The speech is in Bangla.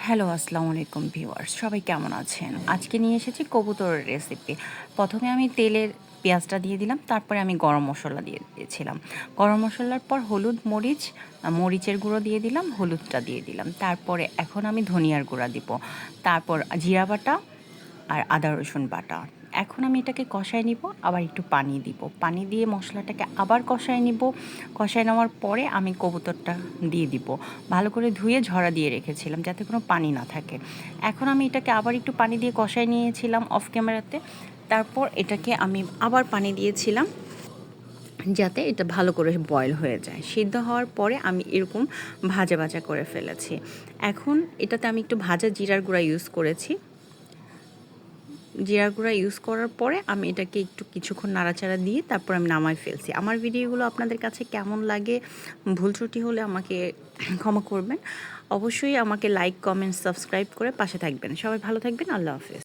হ্যালো, আসসালামু আলাইকুম ভিউয়ার্স। সবাই কেমন আছেন? আজকে নিয়ে এসেছি কবুতরের রেসিপি। প্রথমে আমি তেলের পেঁয়াজটা দিয়ে দিলাম, তারপরে আমি গরম মসলা দিয়ে দিয়েছিলাম। গরম মসলার পর হলুদ, মরিচের গুঁড়ো দিয়ে দিলাম, হলুদটা দিয়ে দিলাম। তারপরে এখন আমি ধনিয়ার গুঁড়া দিব। তারপর জিরা বাটা আর আদা রসুন বাটা। এখন আমি এটাকে কষায় নিব, আবার একটু পানি দিব। পানি দিয়ে মশলাটাকে আবার কষায় নিব। কষায় নেওয়ার পরে আমি কবুতরটা দিয়ে দিব। ভালো করে ধুয়ে ঝরা দিয়ে রেখেছিলাম যাতে কোনো পানি না থাকে। এখন আমি এটাকে আবার একটু পানি দিয়ে কষায় নিয়েছিলাম অফ ক্যামেরাতে। তারপর এটাকে আমি আবার পানি দিয়েছিলাম যাতে এটা ভালো করে বয়েল হয়ে যায়। সিদ্ধ হওয়ার পরে আমি এরকম ভাজা ভাজা করে ফেলেছি। এখন এটাতে আমি একটু ভাজা জিরার গুঁড়া ইউজ করেছি। জিরার গুঁড়া ইউজ করার পরে আমি এটাকে একটু কিছুক্ষণ নাড়াচাড়া দিয়ে তারপর আমি নামায় ফেলছি। আমার ভিডিওগুলো আপনাদের কাছে কেমন লাগে, ভুল ত্রুটি হলে আমাকে ক্ষমা করবেন। অবশ্যই আমাকে লাইক, কমেন্ট, সাবস্ক্রাইব করে পাশে থাকবেন। সবাই ভালো থাকবেন। আল্লাহ হাফেজ।